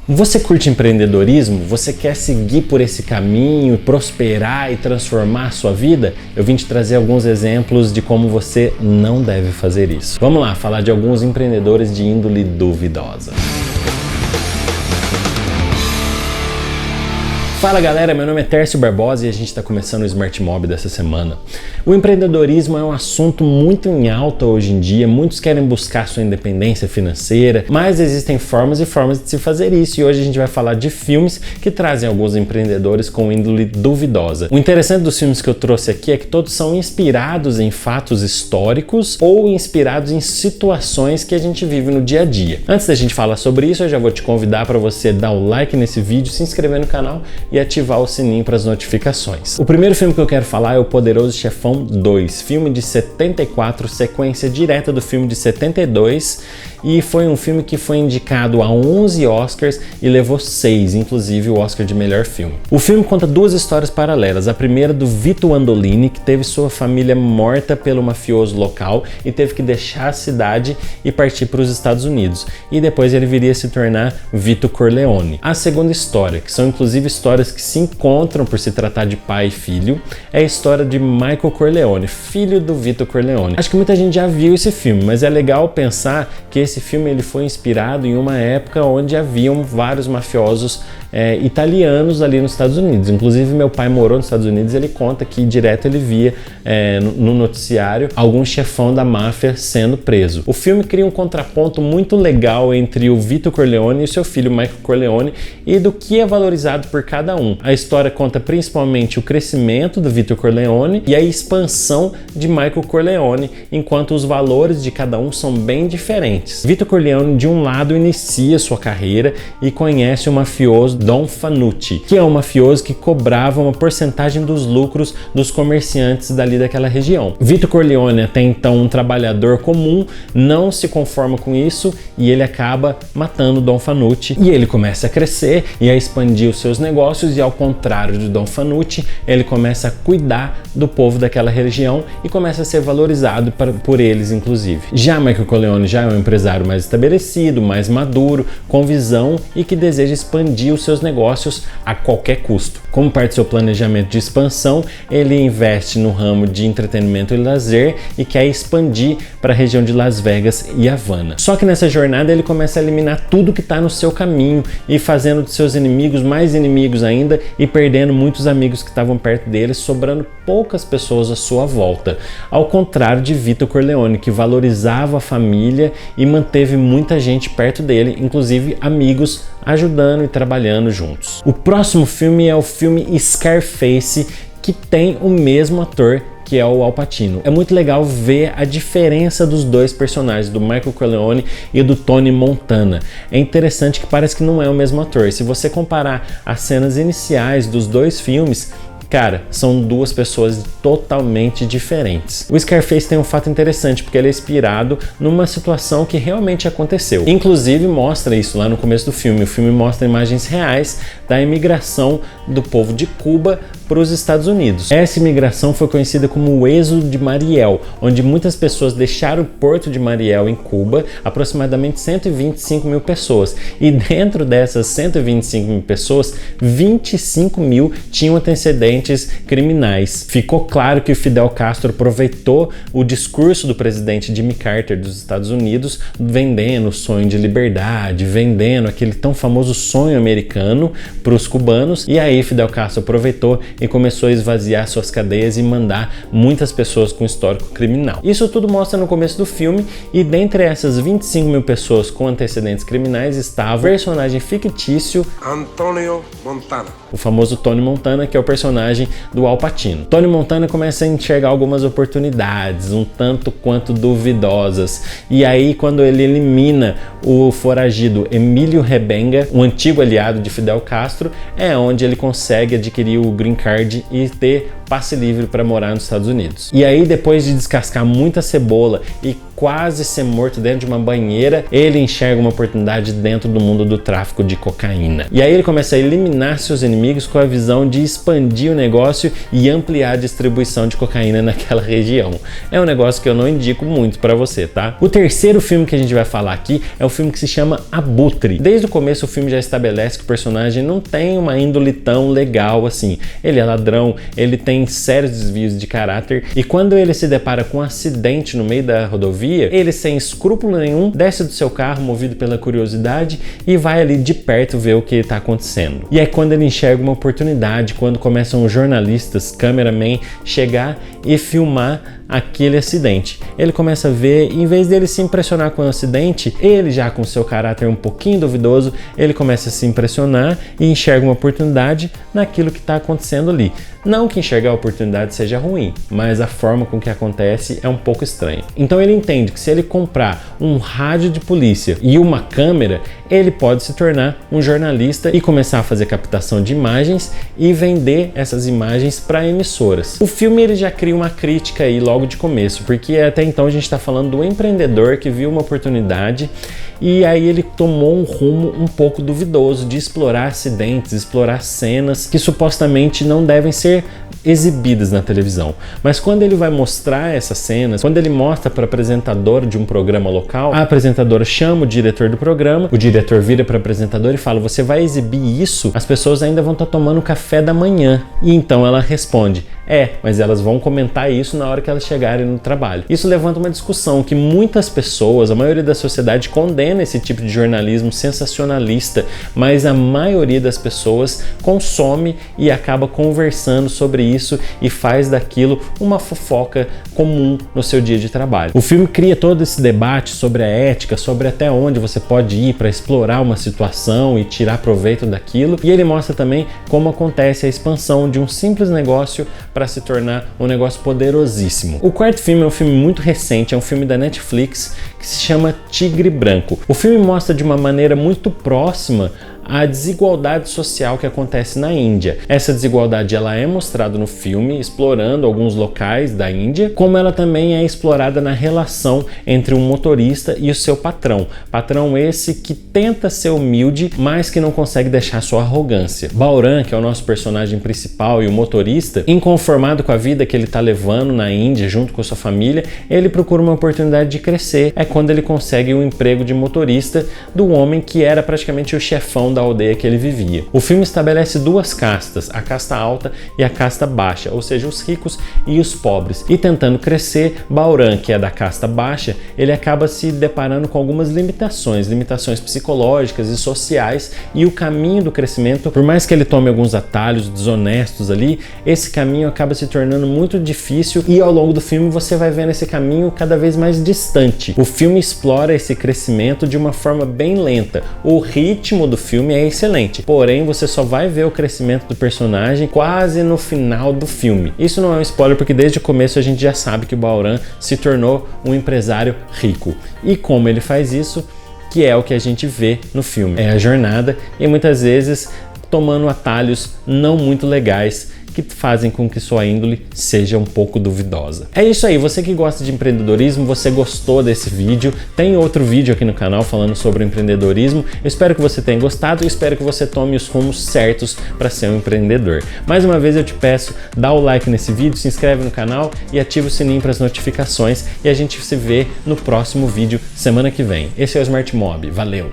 Você curte empreendedorismo? Você quer seguir por esse caminho, prosperar e transformar a sua vida? Eu vim te trazer alguns exemplos de como você não deve fazer isso. Vamos lá, falar de alguns empreendedores de índole duvidosa. Fala galera, meu nome é Tércio Barbosa e a gente está começando o Smart Mob dessa semana. O empreendedorismo é um assunto muito em alta hoje em dia, muitos querem buscar sua independência financeira, mas existem formas e formas de se fazer isso e hoje a gente vai falar de filmes que trazem alguns empreendedores com índole duvidosa. O interessante dos filmes que eu trouxe aqui é que todos são inspirados em fatos históricos ou inspirados em situações que a gente vive no dia a dia. Antes da gente falar sobre isso, eu já vou te convidar para você dar o like nesse vídeo, se inscrever no canal e ativar o sininho para as notificações. O primeiro filme que eu quero falar é O Poderoso Chefão 2, filme de 74, sequência direta do filme de 72, e foi um filme que foi indicado a 11 Oscars e levou 6, inclusive o Oscar de melhor filme. O filme conta duas histórias paralelas, a primeira do Vito Andolini, que teve sua família morta pelo mafioso local e teve que deixar a cidade e partir para os Estados Unidos, e depois ele viria a se tornar Vito Corleone. A segunda história, que são inclusive histórias que se encontram por se tratar de pai e filho, é a história de Michael Corleone, filho do Vito Corleone. Acho que muita gente já viu esse filme, mas é legal pensar que esse filme ele foi inspirado em uma época onde haviam vários mafiosos italianos ali nos Estados Unidos. Inclusive meu pai morou nos Estados Unidos, ele conta que direto ele via no noticiário algum chefão da máfia sendo preso. O filme cria um contraponto muito legal entre o Vito Corleone e seu filho Michael Corleone e do que é valorizado por cada um. A história conta principalmente o crescimento do Vito Corleone e a expansão de Michael Corleone, enquanto os valores de cada um são bem diferentes. Vito Corleone de um lado inicia sua carreira e conhece o mafioso Don Fanucci, que é um mafioso que cobrava uma porcentagem dos lucros dos comerciantes dali daquela região. Vito Corleone, até então um trabalhador comum, não se conforma com isso e ele acaba matando Don Fanucci, e ele começa a crescer e a expandir os seus negócios, e ao contrário de Don Fanucci, ele começa a cuidar do povo daquela região e começa a ser valorizado por eles inclusive. Já Michael Corleone já é um empresário mais estabelecido, mais maduro, com visão e que deseja expandir os seus negócios a qualquer custo. Como parte do seu planejamento de expansão, ele investe no ramo de entretenimento e lazer e quer expandir para a região de Las Vegas e Havana. Só que nessa jornada ele começa a eliminar tudo que está no seu caminho e fazendo de seus inimigos mais inimigos ainda e perdendo muitos amigos que estavam perto dele, sobrando poucas pessoas à sua volta. Ao contrário de Vito Corleone, que valorizava a família e manteve muita gente perto dele, inclusive amigos ajudando e trabalhando juntos. O próximo filme é o filme Scarface, que tem o mesmo ator, que é o Al Pacino. É muito legal ver a diferença dos dois personagens, do Michael Corleone e do Tony Montana. É interessante que parece que não é o mesmo ator. Se você comparar as cenas iniciais dos dois filmes, cara, são duas pessoas totalmente diferentes. O Scarface tem um fato interessante, porque ele é inspirado numa situação que realmente aconteceu. Inclusive mostra isso lá no começo do filme. O filme mostra imagens reais da imigração do povo de Cuba para os Estados Unidos. Essa imigração foi conhecida como o Êxodo de Mariel, onde muitas pessoas deixaram o porto de Mariel em Cuba, aproximadamente 125 mil pessoas. E dentro dessas 125 mil pessoas, 25 mil tinham antecedentes criminais. Ficou claro que o Fidel Castro aproveitou o discurso do presidente Jimmy Carter dos Estados Unidos, vendendo o sonho de liberdade, vendendo aquele tão famoso sonho americano para os cubanos, e aí Fidel Castro aproveitou e começou a esvaziar suas cadeias e mandar muitas pessoas com histórico criminal. Isso tudo mostra no começo do filme, e dentre essas 25 mil pessoas com antecedentes criminais estava o personagem fictício Antônio Montana, o famoso Tony Montana, que é o personagem do Al Pacino. Tony Montana começa a enxergar algumas oportunidades, um tanto quanto duvidosas, e aí quando ele elimina o foragido Emílio Rebenga, um antigo aliado de Fidel Castro, é onde ele consegue adquirir o green card e ter passe livre para morar nos Estados Unidos. E aí, depois de descascar muita cebola e quase ser morto dentro de uma banheira, ele enxerga uma oportunidade dentro do mundo do tráfico de cocaína. E aí ele começa a eliminar seus inimigos com a visão de expandir o negócio e ampliar a distribuição de cocaína naquela região. É um negócio que eu não indico muito para você, tá? O terceiro filme que a gente vai falar aqui é um filme que se chama Abutre. Desde o começo o filme já estabelece que o personagem não tem uma índole tão legal assim. Ele é ladrão, ele tem sérios desvios de caráter e quando ele se depara com um acidente no meio da rodovia, ele sem escrúpulo nenhum desce do seu carro movido pela curiosidade e vai ali de perto ver o que está acontecendo. E é quando ele enxerga uma oportunidade, quando começam os jornalistas, cameraman, chegar e filmar aquele acidente. Ele começa a ver, em vez dele se impressionar com o acidente, ele já com seu caráter um pouquinho duvidoso, ele começa a se impressionar e enxerga uma oportunidade naquilo que está acontecendo ali. Não que enxergar a oportunidade seja ruim, mas a forma com que acontece é um pouco estranha. Então ele entende que se ele comprar um rádio de polícia e uma câmera, ele pode se tornar um jornalista e começar a fazer captação de imagens e vender essas imagens para emissoras. O filme ele já cria uma crítica aí logo de começo, porque até então a gente está falando do empreendedor que viu uma oportunidade e aí ele tomou um rumo um pouco duvidoso de explorar acidentes, explorar cenas que supostamente não devem ser exibidas na televisão. Mas quando ele vai mostrar essas cenas, quando ele mostra para a apresentadora de um programa local, a apresentadora chama o diretor do programa, o diretor vira para o apresentador e fala: você vai exibir isso? As pessoas ainda vão estar tomando café da manhã. E então ela responde: mas elas vão comentar isso na hora que elas chegarem no trabalho. Isso levanta uma discussão que muitas pessoas, a maioria da sociedade, condena esse tipo de jornalismo sensacionalista, mas a maioria das pessoas consome e acaba conversando sobre isso e faz daquilo uma fofoca comum no seu dia de trabalho. O filme cria todo esse debate sobre a ética, sobre até onde você pode ir para explorar uma situação e tirar proveito daquilo, e ele mostra também como acontece a expansão de um simples negócio para se tornar um negócio poderosíssimo. O quarto filme é um filme muito recente, é um filme da Netflix que se chama Tigre Branco. O filme mostra de uma maneira muito próxima a desigualdade social que acontece na Índia. Essa desigualdade ela é mostrada no filme, explorando alguns locais da Índia, como ela também é explorada na relação entre um motorista e o seu patrão. Patrão esse que tenta ser humilde, mas que não consegue deixar sua arrogância. Bauran, que é o nosso personagem principal e o motorista, inconformado com a vida que ele está levando na Índia junto com a sua família, ele procura uma oportunidade de crescer. É quando ele consegue um emprego de motorista do homem que era praticamente o chefão da aldeia que ele vivia. O filme estabelece duas castas, a casta alta e a casta baixa, ou seja, os ricos e os pobres. E tentando crescer, Bauran, que é da casta baixa, ele acaba se deparando com algumas limitações psicológicas e sociais, e o caminho do crescimento, por mais que ele tome alguns atalhos desonestos ali, esse caminho acaba se tornando muito difícil e ao longo do filme você vai vendo esse caminho cada vez mais distante. O filme explora esse crescimento de uma forma bem lenta. O ritmo do filme é excelente, porém você só vai ver o crescimento do personagem quase no final do filme. Isso não é um spoiler porque desde o começo a gente já sabe que o Bauran se tornou um empresário rico. E como ele faz isso, que é o que a gente vê no filme. É a jornada e muitas vezes tomando atalhos não muito legais que fazem com que sua índole seja um pouco duvidosa. É isso aí, você que gosta de empreendedorismo, você gostou desse vídeo, tem outro vídeo aqui no canal falando sobre empreendedorismo. Eu espero que você tenha gostado e espero que você tome os rumos certos para ser um empreendedor. Mais uma vez eu te peço, dá o like nesse vídeo, se inscreve no canal e ativa o sininho para as notificações e a gente se vê no próximo vídeo semana que vem. Esse é o Smart Mob, valeu!